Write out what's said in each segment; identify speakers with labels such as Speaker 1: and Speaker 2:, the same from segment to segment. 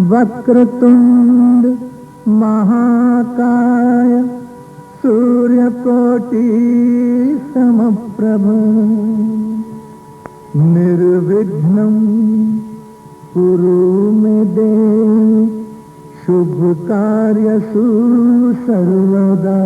Speaker 1: वक्रतुंड महाकाय सूर्यकोटि समप्रभ निर्विघ्नं कुरु मे देव शुभ कार्यसु सर्वदा।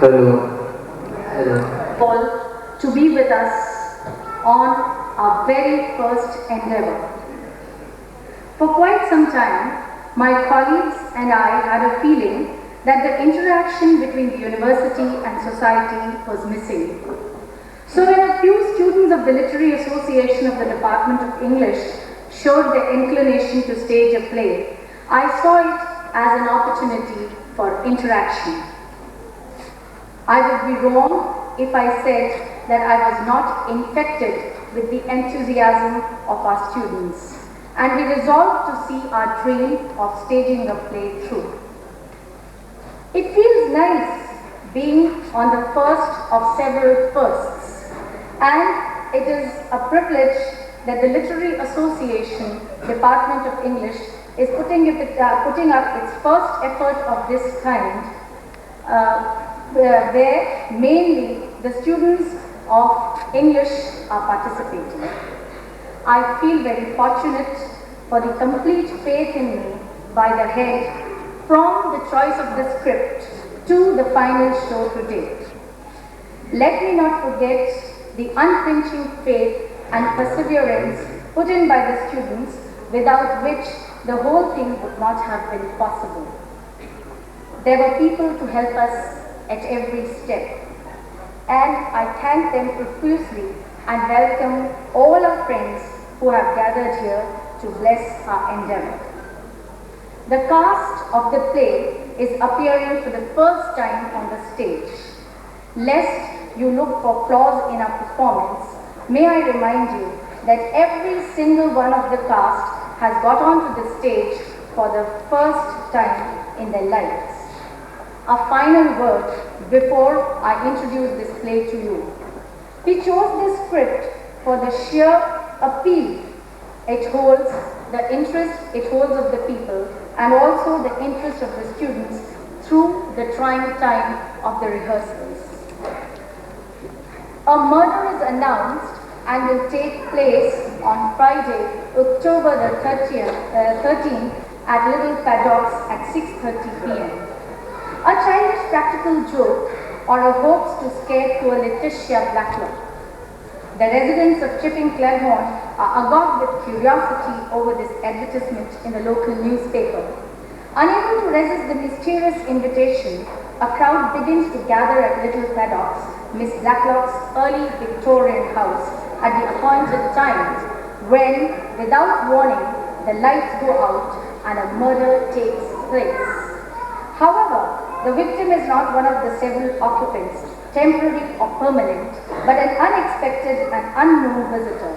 Speaker 2: Hello. All to be with us on our very first endeavor. For quite some time, my colleagues and I had a feeling that the interaction between the university and society was missing. So when a few students of the Literary Association of the Department of English showed their inclination to stage a play, I saw it as an opportunity for interaction. I would be wrong if I said that I was not infected with the enthusiasm of our students, and we resolved to see our dream of staging a play through. It feels nice being on the first of several firsts, and it is a privilege that the Literary Association, Department of English, is putting up its first effort of this kind, where mainly the students of English are participating. I feel very fortunate for the complete faith in me by the head from the choice of the script to the final show today. Let me not forget the unflinching faith and perseverance put in by the students, without which the whole thing would not have been possible. There were people to help us at every step, and I thank them profusely and welcome all our friends who have gathered here to bless our endeavor. The cast of the play is appearing for the first time on the stage. Lest you look for flaws in our performance, may I remind you that every single one of the cast has got onto the stage for the first time in their lives. A final word before I introduce this play to you. We chose this script for the sheer appeal it holds, the interest it holds of the people, and also the interest of the students through the trying time of the rehearsals. A murder is announced and will take place on Friday, October the 13th at Little Paddocks at 6:30 p.m. A childish practical joke or a hoax to scare poor Letitia Blacklock. The residents of Chipping Clermont are agog with curiosity over this advertisement in the local newspaper. Unable to resist the mysterious invitation, a crowd begins to gather at Little Paddocks, Miss Blacklock's early Victorian house, at the appointed time, when, without warning, the lights go out and a murder takes place. However, the victim is not one of the several occupants, temporary or permanent, but an unexpected and unknown visitor.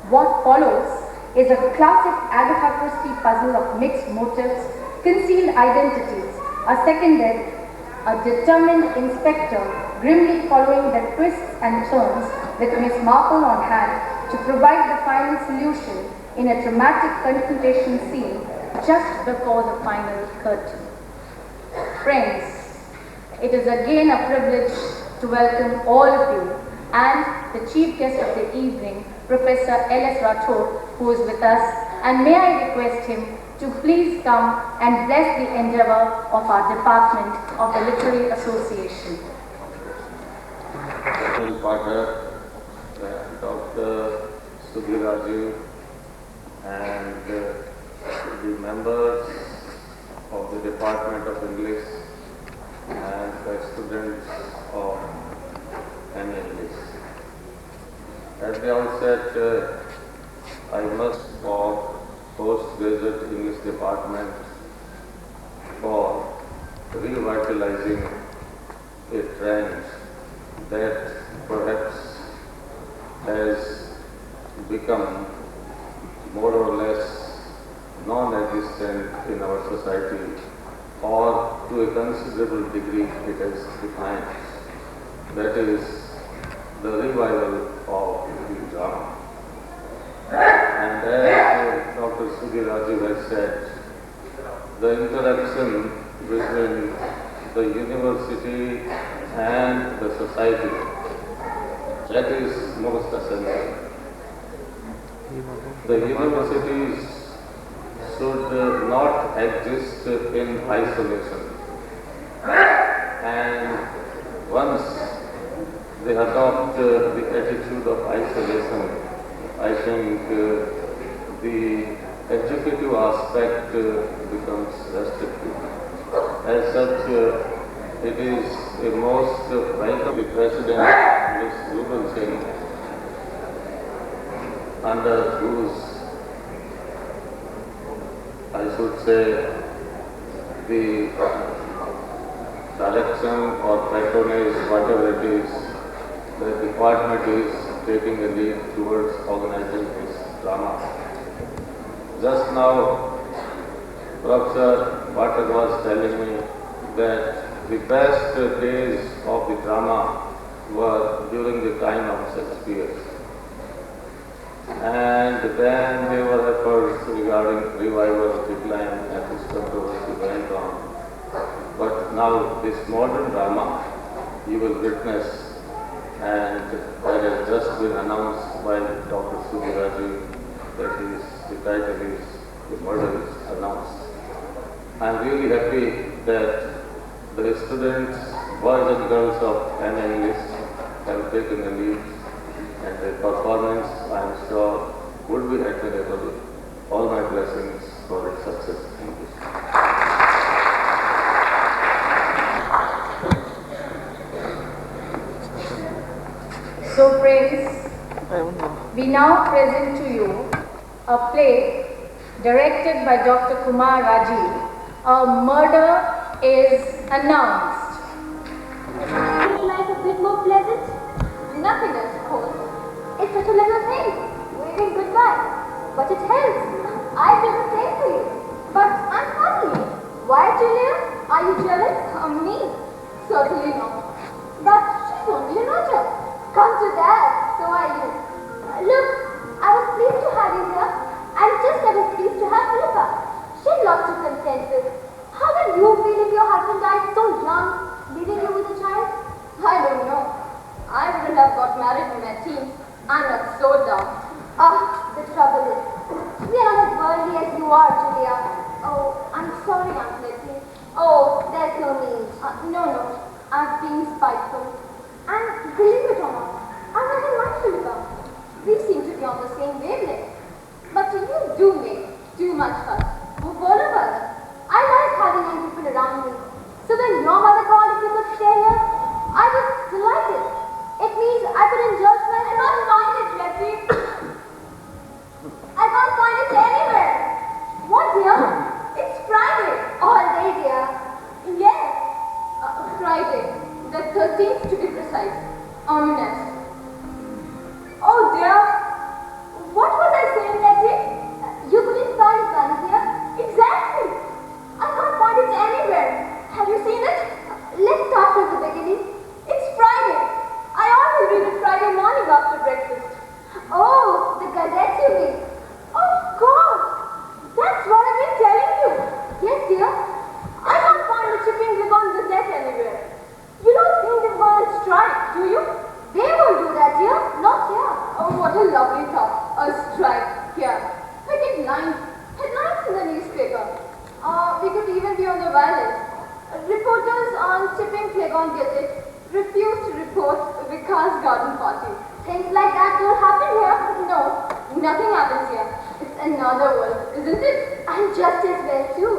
Speaker 2: What follows is a classic Agatha Christie puzzle of mixed motives, concealed identities, a second death, a determined inspector grimly following the twists and turns with Miss Marple on hand to provide the final solution in a dramatic confrontation scene just before the final curtain. Friends, it is again a privilege to welcome all of you and the chief guest of the evening, Professor L.S. Rathore, who is with us, and may I request him to please come and bless the endeavor of our department of the Literary Association.
Speaker 3: Partner, Dr. Sudhir and the members of the Department of English and the students of MA English. At the outset, I must of postgraduate English department for revitalizing a trend that perhaps has become more or less non-existent in our society, or to a considerable degree it has declined. That is the revival of the drama. And as Dr. Sudhir has said, the interaction between the university and the society, that is most essential. The universities should not exist in isolation, and once they adopt the attitude of isolation, I think the educative aspect becomes restrictive. As such, it is a most welcome the President, Ms. Rubal Singh, under whose, I should say, the direction or patronage, whatever it is, the department is taking a lead towards organizing this drama. Just now, Professor Pathak was telling me that the best days of the drama were during the time of Shakespeare. And then there were efforts regarding revival, decline, and this controversy went on. But now this modern drama you will witness, and that has just been announced by Dr. Subiraji, that the title is The Murder is Announced. I am really happy that the students, boys and girls of Anna English have taken the lead, and the performance, I am sure, would be admirable. All my blessings for its success. Thank you.
Speaker 2: So friends, we now present to you a play directed by Dr. Kumar Rajiv. A murder is announced.
Speaker 4: Make life a bit more pleasant? Nothing, I suppose. It's such a little thing, waving goodbye. But it helps. I feel the same for you. But I'm puzzling. Why, Julia? Are you jealous of me? Certainly not. But she's only an otter. Come to that, so are you. Look, I was pleased to have you here, and just as I was pleased to have Philippa. She'd lots to contend with. How will you feel if your husband died so young, leaving you with a child? I don't know. I wouldn't have got married in my teens. I'm not so dumb. The trouble is, we are not as worldly as you are, Julia. Oh, I'm sorry, Aunt Letty. Oh, there's no need. No. I've been spiteful. And believe it or not, I'm nothing like Philippa. We seem to be on the same wavelength. But you do make too much fuss. Of all of us. I like having young people around me. So when your mother called if you could stay here, I was delighted. It means I could indulge myself. I can't find it, Letty. I can't find it anywhere. What, dear? It's Friday. All day, dear. Yes. Friday. The 13th to be precise. Ominous. Oh, dear. What was I saying, Letty? You couldn't find it, Bunny, dear. Exactly. I can't find it anywhere. Have you seen it? Let's start from the beginning. It's Friday. I always read it Friday morning after breakfast. Oh, the Gazette you mean? Oh, God. That's what I've been telling you. Yes, dear. I can't find the Chipping Ribbon Gazette anywhere. You don't think they've gone on strike, do you? They won't do that, dear. Not here. Oh, what a lovely thought. A strike here. I get headlines in the newspaper. We could even be on the wireless. Reporters on Chipping Playground Gazette refuse to report Vikas Garden Party. Things like that don't happen here. No, nothing happens here. It's another world, isn't it? And just as well too.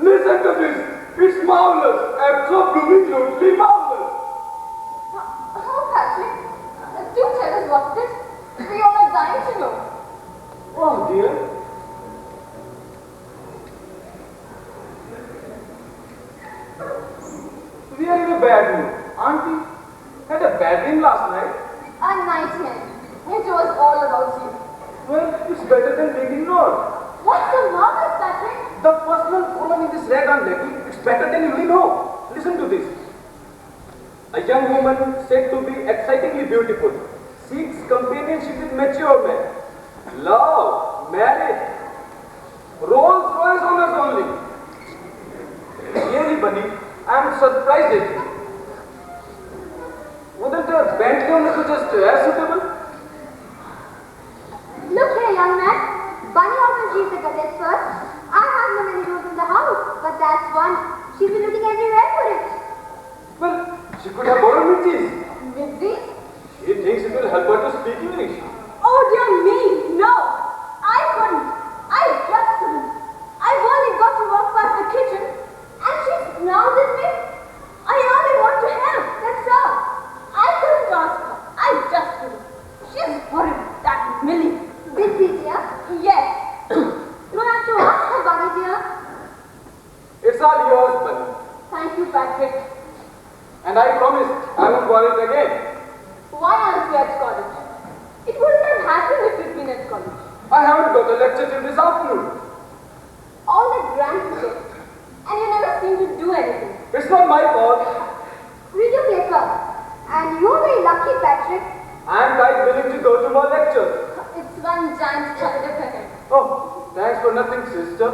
Speaker 5: Listen to this. It's marvelous. Absolutely marvelous.
Speaker 4: Oh, Patrick, do tell us what it is. We all are dying to know.
Speaker 5: Oh, dear. We are in a bad mood. Auntie had a bad dream last night.
Speaker 4: A nightmare. It was all about you.
Speaker 5: Well, it's better than being ignored.
Speaker 4: What's so marvelous, Patrick?
Speaker 5: The personal column in this rag on Letty, it's better than you know. Listen to this. A young woman said to be excitingly beautiful seeks companionship with mature men. Love, marriage, Rolls Royce honors only. Really, Bunny, I am surprised at you. Wouldn't a Bentley only be just as suitable?
Speaker 4: Look here, young man. Bunny always reads the Gazette first. I have no many rules in the house, but that's one. She's been looking everywhere for it.
Speaker 5: Well, she could have borrowed Mitzi's.
Speaker 4: Mitzi?
Speaker 5: She thinks it will help her to speak English.
Speaker 4: Oh, dear me, no. I couldn't. I just couldn't. I've only got to walk past the kitchen, and she smiles at me. I only want to help, that's all. I couldn't ask her. I Times calendar for him.
Speaker 5: Oh, thanks for nothing, sister.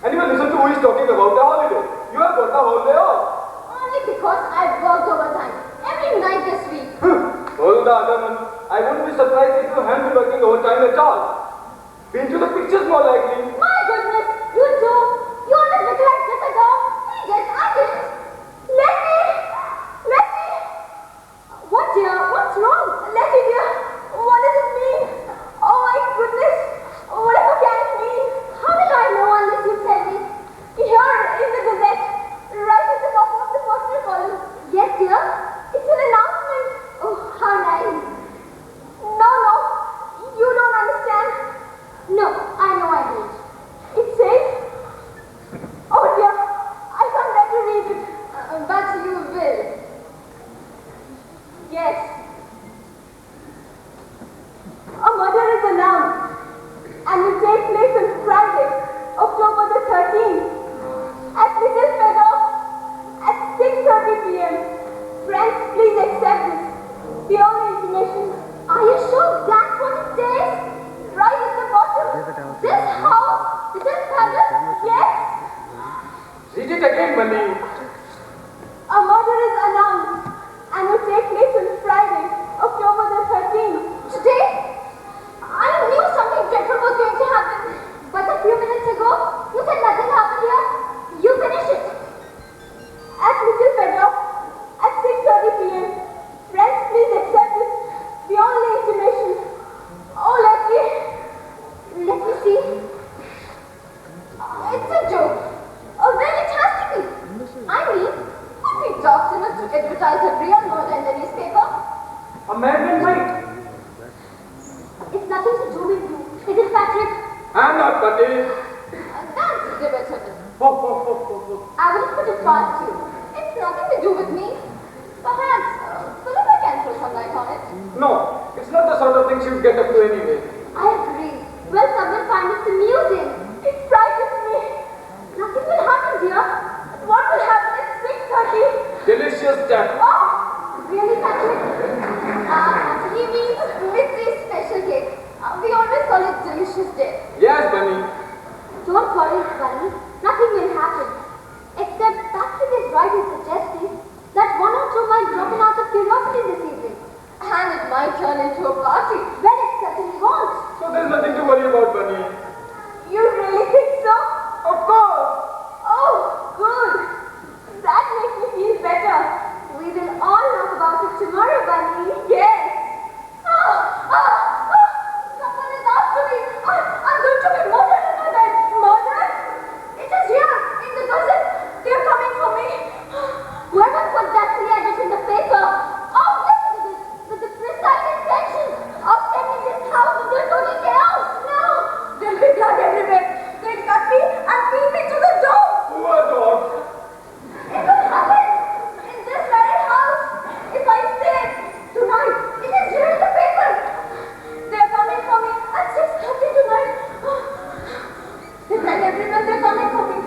Speaker 5: Anyone listen to who is talking about the holiday? You have got the holiday off.
Speaker 4: Only because I've worked overtime every night this week.
Speaker 5: Hold on, Adaman. I wouldn't be surprised if you hadn't been working overtime at all. Been to the pictures more likely.
Speaker 4: My goodness, you two, you always look like this at all. He did, I didn't. Letty! What dear? What's wrong? Letty dear, what does it mean? Oh my goodness, whatever can it mean? How will I know unless you tell me? Here in the Gazette, right at the bottom of the personal column. Yes dear, it's an announcement. Oh, how nice. No, you don't understand. No, I know I don't. It says, oh dear, I can't better read it. But you will. Yes. A murder is announced and will take place on Friday, October the 13th at Little Feather at 6:30 p.m. Friends, please accept this. The only intimation. Are you sure that's what it says? Right at the bottom. This house, Little Feather? Yes.
Speaker 5: Read it again, Mali.
Speaker 4: A murder is announced and will take place on Friday, October the 13th. Today? I knew something dreadful was going to happen. But a few minutes ago, you said nothing happened here. You finish it. At Little Feather, at 6:30 p.m. Friends, please accept this. The only intimation. Oh, let me see. It's a joke. Oh, then it has to be. I mean, could we doctors to advertise a real murder in the newspaper?
Speaker 5: A madman might.
Speaker 4: It's nothing to do with you. Is it, Patrick?
Speaker 5: I'm not Patel.
Speaker 4: That's debatable.
Speaker 5: Oh.
Speaker 4: I wouldn't put it past you. It's nothing to do with me. Perhaps Philippa can throw some light on it.
Speaker 5: No, it's not the sort of thing she'd get up to anyway.
Speaker 4: I agree. Well, some will find it amusing. It frightens me. Nothing will happen, dear. What will happen at 6:30?
Speaker 5: Delicious death.
Speaker 4: Oh, really, Patrick? He means Mitzi's special cake. We always call it delicious death.
Speaker 5: Yes, Bunny.
Speaker 4: Don't worry, Bunny. Nothing will happen. Except Patrick is right in suggesting that one or two might drop in out of curiosity this evening. And it might turn into a party. Well, it certainly won't.
Speaker 5: So there's nothing to worry about, Bunny.
Speaker 4: You really think so?
Speaker 5: Of course.
Speaker 4: Oh, good. That makes me feel better. We will all know about it tomorrow, Bunny. Yes. Someone is after me. I'm going to be murdered in my bed. Murdered? It is here, in the Gazette. They are coming for me. Whoever put that silly address in the paper. Oh, yes, it is. With the precise intention of taking this house into a total chaos. No. There'll be blood everywhere. They'll cut me and pin me to the door.
Speaker 5: Poor dog.
Speaker 4: It will happen in this very house if I stay tonight. It is here in the paper. They are coming for me at 6:30 tonight. They tell everyone they are coming for me.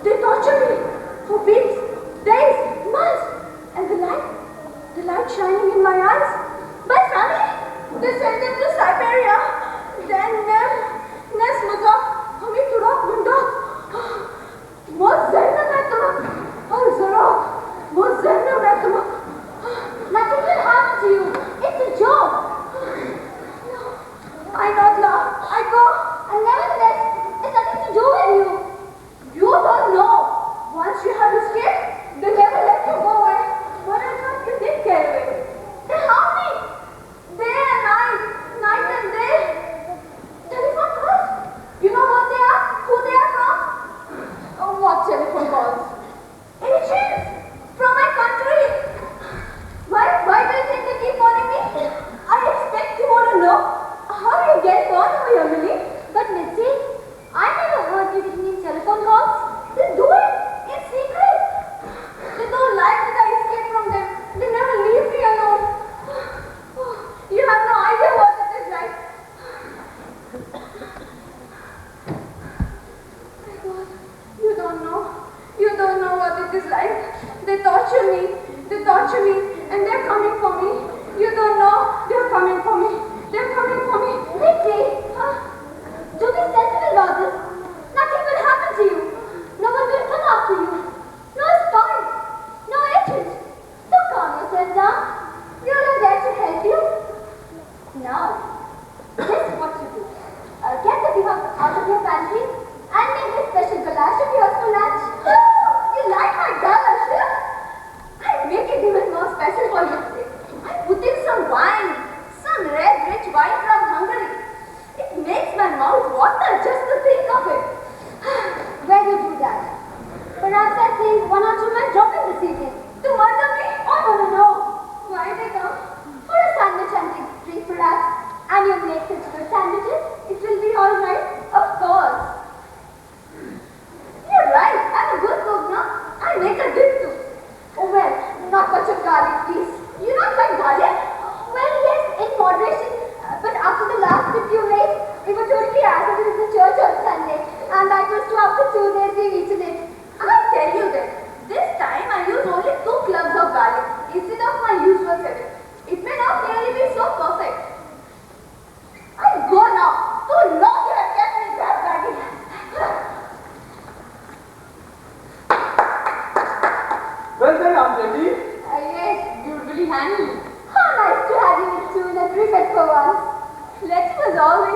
Speaker 4: They torture me for weeks, days, months, and the light shining in my eyes. But Rani, they send them to Siberia. Then Nesmuta, हमें थोड़ा मुंडा Nothing will happen to you. It's a joke. No, I not laugh. I go. And nevertheless, it's nothing to do with you. You don't know. Once you have escaped, they never let you go away. But I thought you did get away. They harm me. Day and night.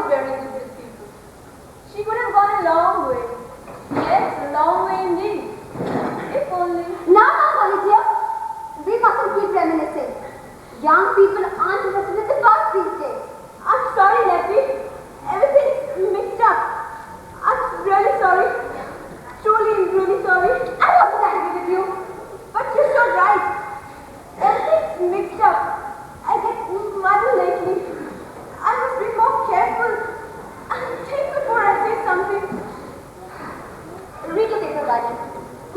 Speaker 4: very good with people. She could have gone a long way. Yes, a long way indeed. If only.
Speaker 6: Now, Holly dear, we mustn't keep reminiscing. Young people aren't interested in the past these days.
Speaker 4: I'm sorry, Letty. Everything's mixed up. I'm really sorry. Truly, really sorry.
Speaker 6: I wasn't angry with you.
Speaker 4: But you're so right. Everything's mixed up. I get muddled lately. I must be more careful. And think before I say something.
Speaker 6: Read your paper, buddy.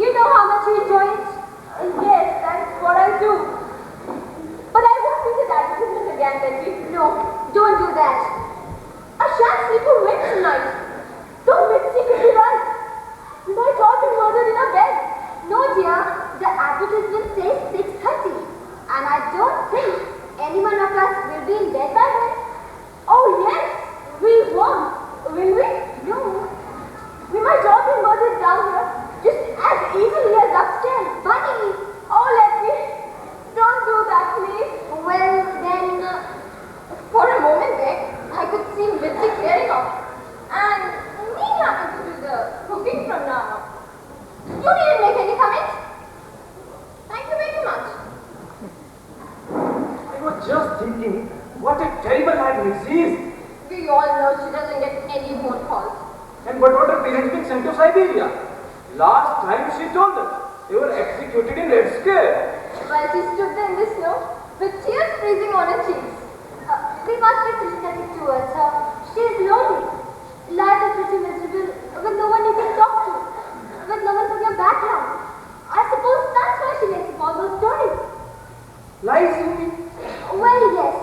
Speaker 6: You know how much you enjoy it.
Speaker 4: Yes, that's what I do. But I won't read the advertisement again, Letty.
Speaker 6: No, don't do that.
Speaker 4: I shan't sleep awake tonight. Don't Mitzi could be right. We might all be murdered in our bed.
Speaker 6: No, dear. The advertisement says 6:30. And I don't think any one of us will be in bed by then.
Speaker 4: Oh yes, we won't, will we?
Speaker 6: No.
Speaker 4: We might all be murdered down here, just as easily as upstairs.
Speaker 6: Bunny!
Speaker 4: Oh, Letty, don't do that, please.
Speaker 6: Well, then,
Speaker 4: For a moment there, I could see Mitzi clearing off, and me having to do the cooking from now on.
Speaker 6: you didn't make any comment.
Speaker 4: Thank you very much.
Speaker 5: I was just thinking, what a terrible life Mitzi is.
Speaker 4: We all know she doesn't get any phone calls.
Speaker 5: And but what her parents being sent to Siberia. Last time she told us, they were executed in Red Scare.
Speaker 4: While she stood there in the snow, with tears freezing on her cheeks.
Speaker 6: We must be sympathetic towards her. She is lonely. Life is pretty miserable with no one you can talk to, with no one from your background. I suppose that's why she makes up all those stories.
Speaker 5: Lies you mean?
Speaker 6: Well, yes,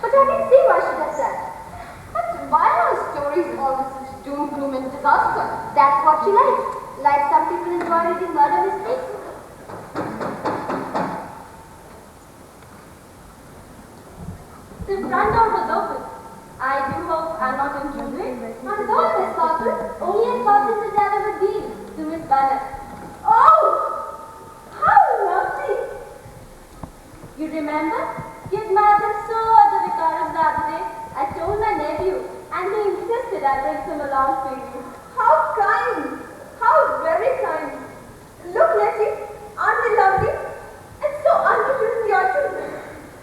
Speaker 6: but I can see why she does that.
Speaker 4: But why are her stories always such doom, gloom and disaster?
Speaker 6: That's what she likes. Like some people enjoy reading murder mysteries.
Speaker 4: The front door was open. I do hope I'm not intruding.
Speaker 6: Not at all, Miss Marple. Only as fast as the devil would be.
Speaker 4: To Miss Banner. Oh! How lovely! You remember? You admired them so at the vicarage the other day. I told my nephew, and he insisted I bring them along to you. How kind! How very kind! Look, Letty, aren't they lovely? And so unusual in the autumn.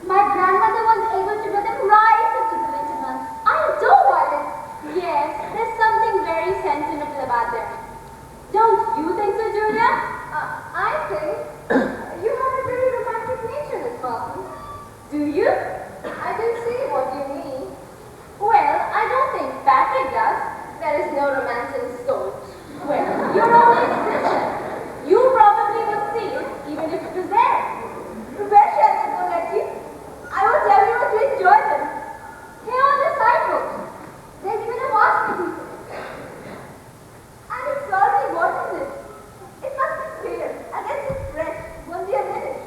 Speaker 6: My grandmother was able to get them right up to the winter months. I adore violets.
Speaker 4: Yes, there's something very sentimental about them. Don't you think so, Julia? I think you have a very romantic nature, Miss Martin. Do you? I can see what you mean. Well, I don't think Patrick does. There is no romance in his soul. Well, you're only a Christian. You probably would see it even if it was there. Where shall we go, Letty? I want everyone to enjoy them.
Speaker 6: Here on the sidewalk. There's even a wasp for people.
Speaker 4: And it's salty, what is it? It must be clear. I guess it's fresh. Won't be a minute.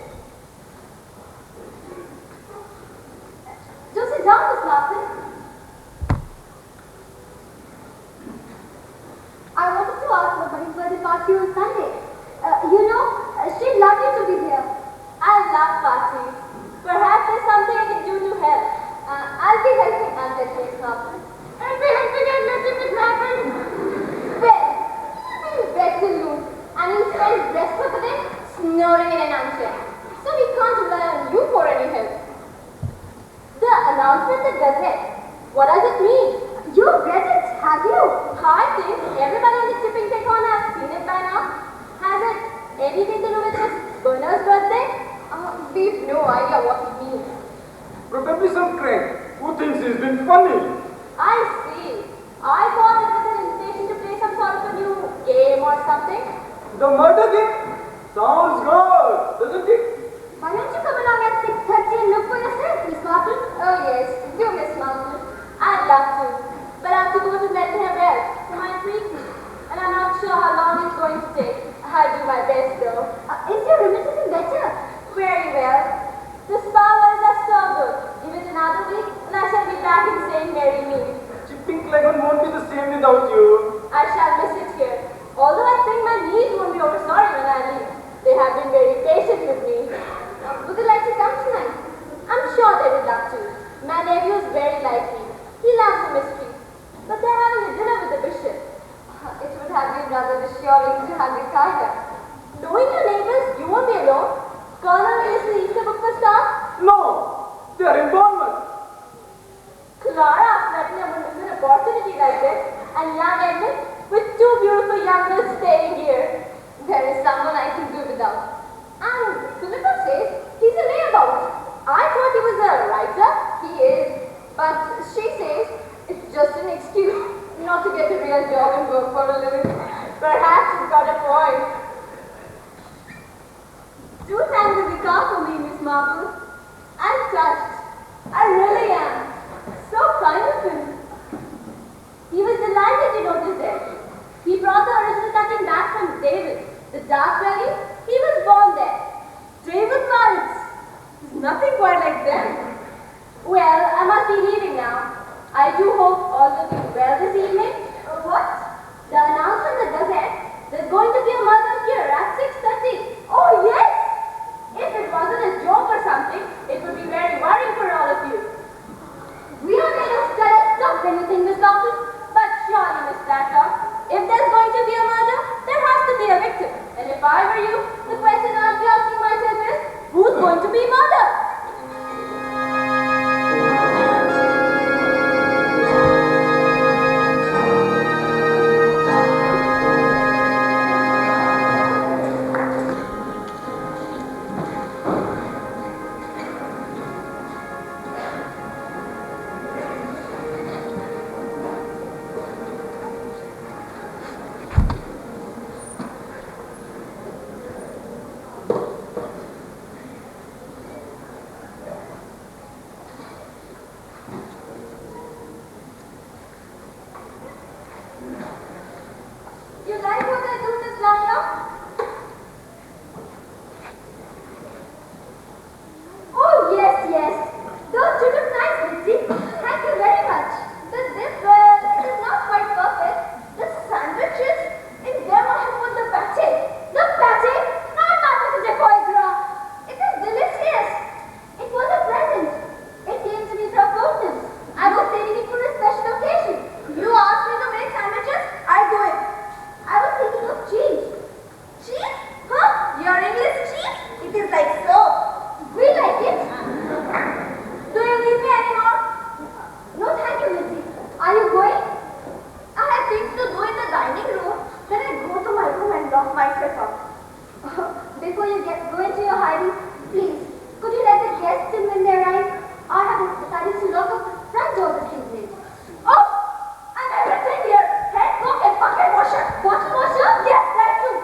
Speaker 6: Do sit down, Miss Martin. I wanted to ask nobody's birthday party on Sunday. She'd love you to be here.
Speaker 4: I love parties. Perhaps there's something I can do to help. I'll be helping Aunt Letty, Miss Martin.
Speaker 6: I'll be helping Aunt Letty, Miss Martin.
Speaker 4: Well, he'll beg to lose, and he'll spend the rest of the day snoring in an armchair. So we can't rely on you for any help. The announcement in the Gazette. What does it mean?
Speaker 6: You've read it, have you?
Speaker 4: I think everybody in the tipping pecon has seen it by now. Has it anything to do with this Bernard's birthday? We've no idea what it means.
Speaker 5: Probably some crank who thinks he's been funny.
Speaker 4: I see. I thought it was an invitation to play some sort of a new game or something.
Speaker 5: The murder game? Sounds good, doesn't it?
Speaker 6: Why don't you come along at 6:30 and look for yourself, Miss Martin?
Speaker 4: Oh yes, do Miss Martin. I'd love to. But I have to go to Bethlehem Wells for my treatment. And I'm not sure how long it's going to take. I'll do my best though.
Speaker 6: Is your rheumatism better?
Speaker 4: Very well. The spa wells are so good. Give it another week and I shall be back in St. Mary Mead.
Speaker 5: Chipping Clegon won't be the same without you.
Speaker 4: I shall miss it here. Although I think my knees won't be over sorry when I leave. They have been very patient with me. Would you like to come tonight? I'm sure they would love to. My nephew is very like me. He loves the mystery.
Speaker 6: a job and work for a living. Perhaps he's got a point. Do thank the vicar for me, Miss Marple. I'm touched. I really am. So kind of him. He was delighted to notice it. He brought the original cutting back from David. The dark relic, he was born there. David Maltz. There's nothing quite like them. Well, I must be leaving now. I do hope all will be well this evening. What? The announcement in the Gazette. There's going to be a murder here at 6:30. Oh, yes! If it wasn't a joke or something, it would be very worrying for all of you. We are made of stop anything, Miss Dawson. But surely, Miss Blacklock, if there's going to be a murder, there has to be a victim. And if I were you, the question I'd be asking myself is, who's going to be murdered? You like what I do, Miss Blacklock? Oh, yes, yes. Those do look nice, Mitzi. Thank you very much. But this, well, it is not quite perfect. The sandwiches, in them I have put the pate. The pate, not my Mrs. de foie gras. It is delicious. It was a present. It came to me from Fulton. I was saving it for a special occasion. You asked me to make sandwiches, I do it. I was thinking of cheese. Cheese? Huh? Your English cheese? It is like soap. We like it. Do you need me anymore? No, thank you, Missy. Are you going? I have things to do in the dining room. Then I go to my room and lock myself up. Before you go into your hiding, please, could you let the guests in when they arrive? I have decided to lock up the front door this evening. Oh! I'm everything here. Head cook and bucket washer. Bottle washer? Yes, that too.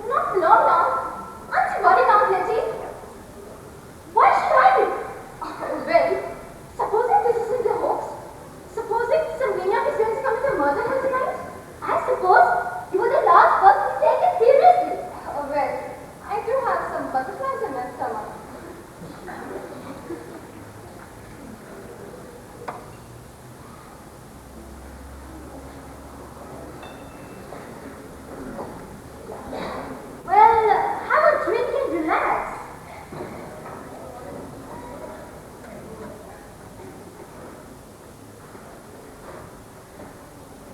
Speaker 6: Not long now. Aren't you worried now, Letty? Why should I be? Well, supposing this isn't a hoax. Supposing some maniac is going to commit a murder here tonight. I suppose you were the last person to take it seriously. Well, I do have some butterflies in my stomach. Well, have a drink and relax.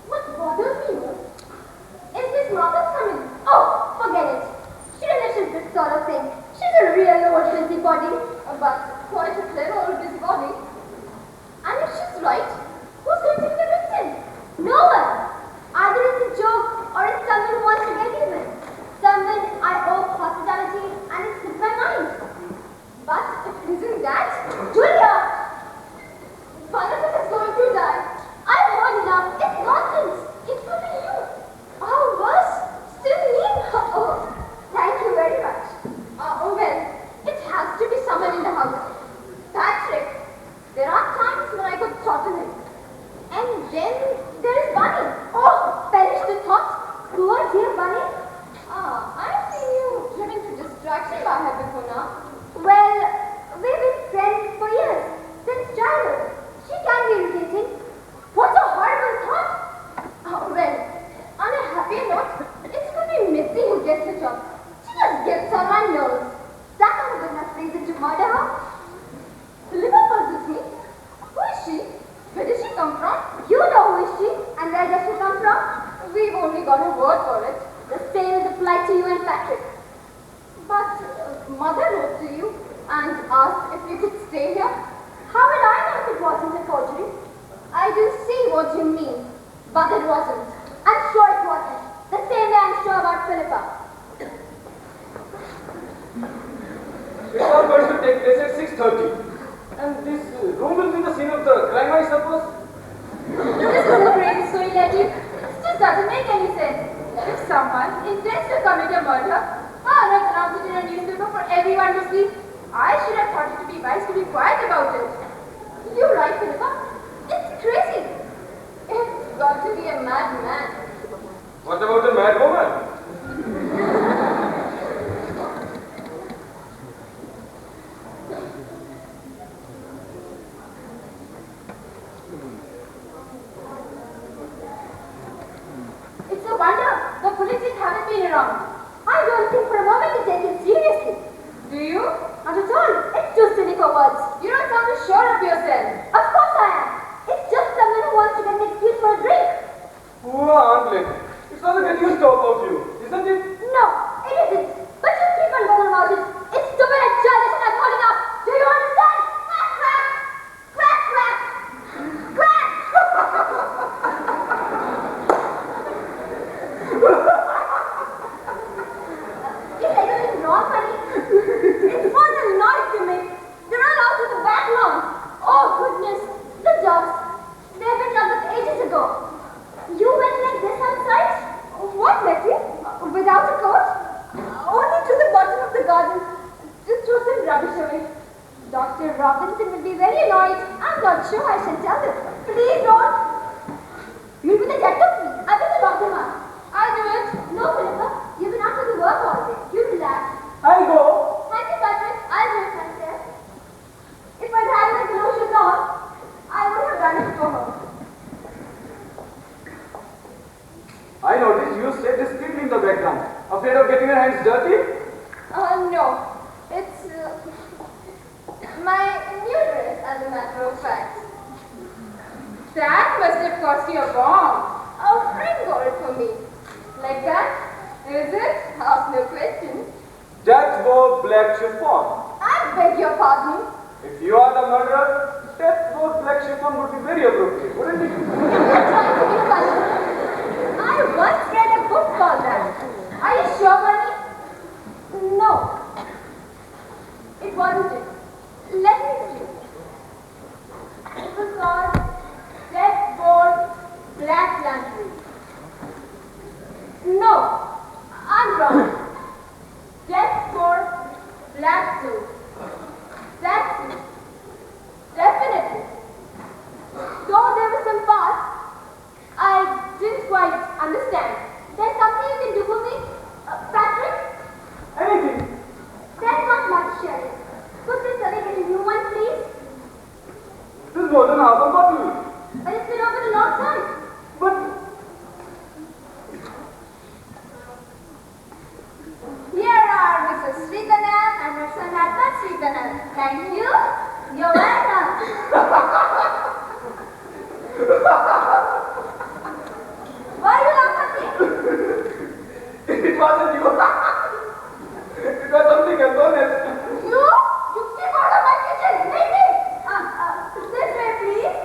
Speaker 6: What bothers me is Miss Margaret coming. Oh, forget it. She relishes this sort of thing. She's a real old busybody, but quite a clever old busybody. And if she's right, who's going to be the victim? No one. Either it's a joke or it's someone who wants to get even. Someone I owe hospitality and it slipped my mind. But if it isn't that, Julia! One of us is going to die. I've heard enough. It's nonsense. It could be you. Or worse, still me. Oh, thank you very much. Oh, well, it has to be someone in the house. Patrick. There are times when I could throttle him. And then there is Bunny.
Speaker 5: 6:30. And this room will be the scene of the crime, I suppose?
Speaker 6: This is a great story, Letty. It just doesn't make any sense. If someone intends to commit a murder, why not announce it in a newspaper for everyone to see? I should have thought it to be wise to be quiet about it. You're right, Philippa. It's crazy. It's got to be a madman.
Speaker 5: What about a mad woman?
Speaker 6: It's a wonder the police haven't been around. I don't think for a moment they take it seriously. Do you? Not at all. It's too silly for words. You don't sound sure of yourself. Of course I am. It's just someone who wants to get an excuse for a drink.
Speaker 5: Poor Aunt Letty. It's not a good news to about you, isn't it?
Speaker 6: No, it isn't. But you keep on going about it. It's stupid and childish and I'm calling up. Do you understand? Crack, crack! Crack, crack! Crack! Is anything wrong, honey? It's more than noise to me. They're all out to the back lawn. Oh, goodness. The dogs. They've been done this ages ago. You went like this outside? What, Letty? Without a coat? Only to the bottom of the garden. Just throw some rubbish away. Dr. Robinson will be very annoyed. I'm not sure I shall tell him. Please don't. You'll be the death of me. I will lock him up. I'll do it. No, Philippa. You've been out of the work all day. You relax.
Speaker 5: I'll go.
Speaker 6: Thank you, Patrick. I'll do it myself. If I'd had my clothes on, I would have done it for her.
Speaker 5: I noticed you stayed discreetly in the background. Afraid of getting your hands dirty?
Speaker 6: No. It's my new dress, as a matter of fact. That must have cost you a bomb. A friend got it for me. Like that? Is it? Ask no questions.
Speaker 5: That wore black chiffon.
Speaker 6: I beg your pardon.
Speaker 5: If you are the murderer, that wore black chiffon would be very appropriate, wouldn't it?
Speaker 6: You're trying to be funny. I once read a book called that. Are you sure, Bunny? No. It wasn't it. Let me see. It was called Red Board Black Lantern. No, I'm wrong. Death Board Black Suit. That's it. Definitely. Though there was some parts I didn't quite understand. There's something you can do for me? Patrick?
Speaker 5: Anything.
Speaker 6: There's not much, Sheriff. Could this other get a new one, please?
Speaker 5: This is more than half a bottle.
Speaker 6: But it's been open a long time.
Speaker 5: But
Speaker 6: Here are Mrs. Sridharan and Mr. Nathan Sridharan. Thank you. You're welcome. Why are you laughing?
Speaker 5: it wasn't you. It was something else, honest.
Speaker 6: You? You keep out of my kitchen. Lady! This way, please.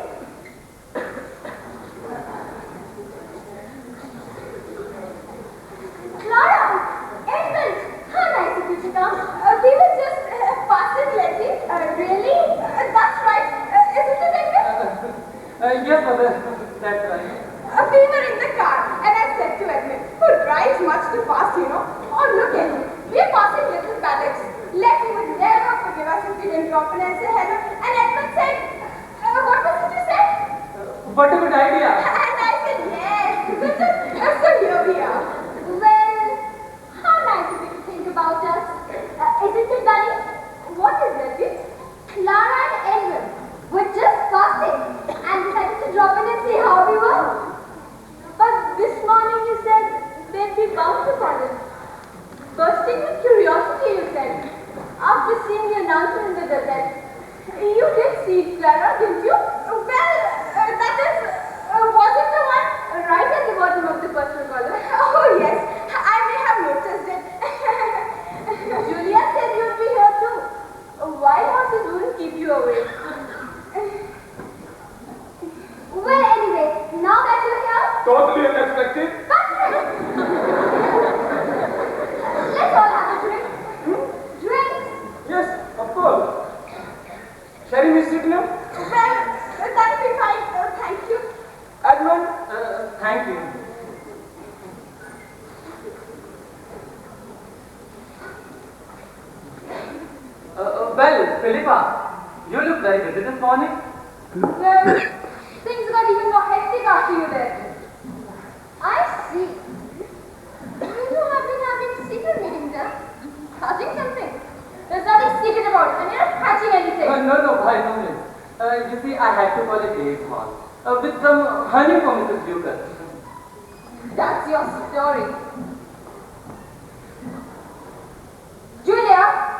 Speaker 6: Clara! Edmund! How nice of you to come. We were just passing, Letty. Really? That's right. Isn't it, Edmund?
Speaker 5: Yes, mother. That's right.
Speaker 6: We were in the car, and I said to Edmund, who drives much too fast, you know. Oh,
Speaker 5: Philippa, you look very busy this morning.
Speaker 6: Well, things got even more hectic after you left. I see. You have been having secret meetings, huh? Hatching something. There's nothing secret about it, and you're not hatching anything.
Speaker 5: No, by no means. You see, I had to call a date hall with some honey for Mrs. Lucas.
Speaker 6: That's your story. Julia!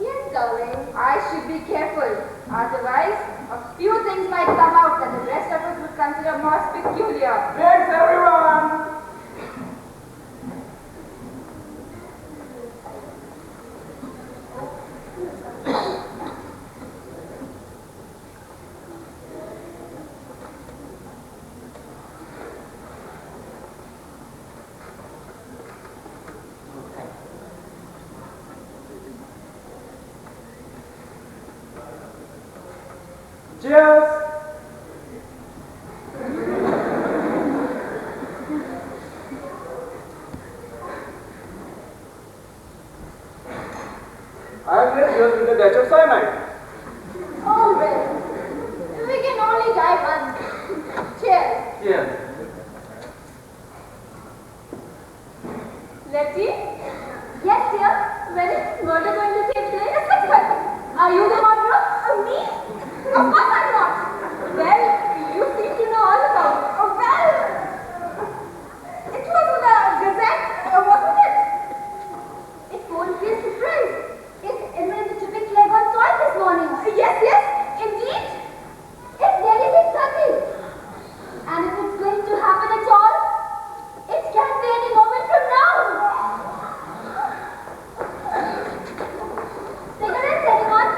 Speaker 6: Yes, darling. I should be careful. Otherwise, a few things might come out that the rest of us would consider most peculiar.
Speaker 5: Thanks, everyone. Cheers! I am here with the Dutch of cyanide.
Speaker 6: Oh, well. We can only die once. Cheers.
Speaker 5: Cheers.
Speaker 6: Letty? Yes, dear. When is this murder going to take place? Are you the murderer? Me? Of course I'm not. Well, you seem to know all about it. Oh, well. It was in the Gazette, wasn't it? It won't be a surprise. It's in the typical Legon toy this morning. Yes, indeed. It's nearly 6:30. And if it's going to happen at all, it can be any moment from now. Cigarettes, anyone?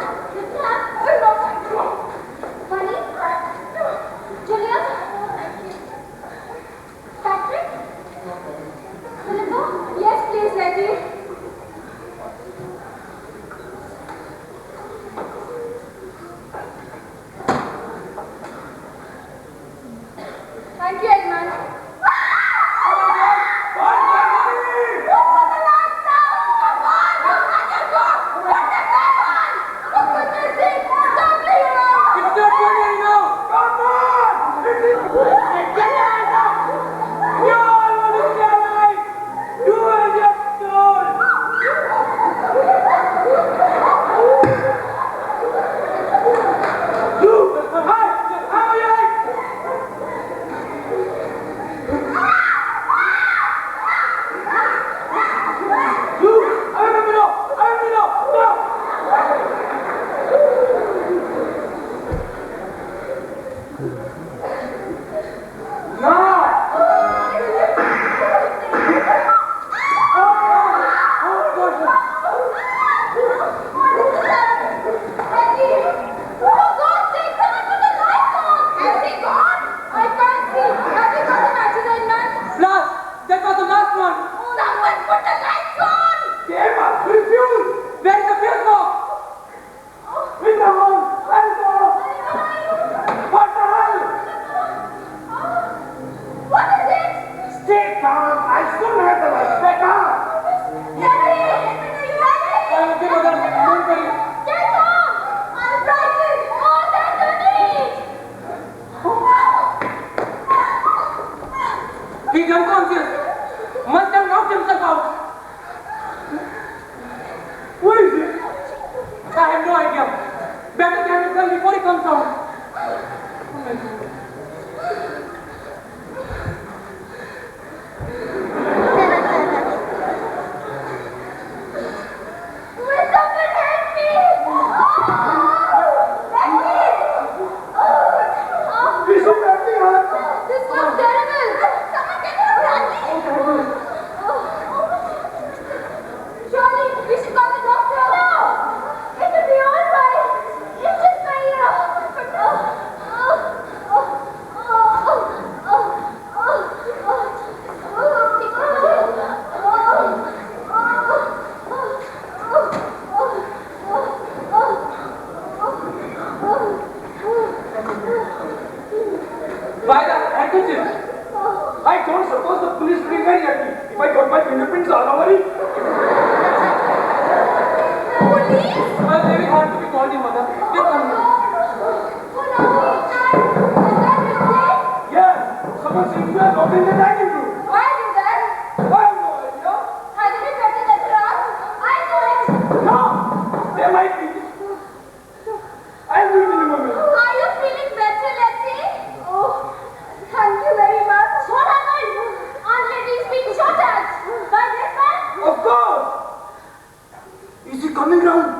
Speaker 5: up in the dining room.
Speaker 6: Why do that?
Speaker 5: I have no idea.
Speaker 6: Hadn't it better let her out? I know it.
Speaker 5: No, there might be. I'll do it in a moment.
Speaker 6: Are you feeling better, Letty? Oh, thank you very much. What happened? Aunt Letty's being shot at. By this man?
Speaker 5: Of course. Is he coming round?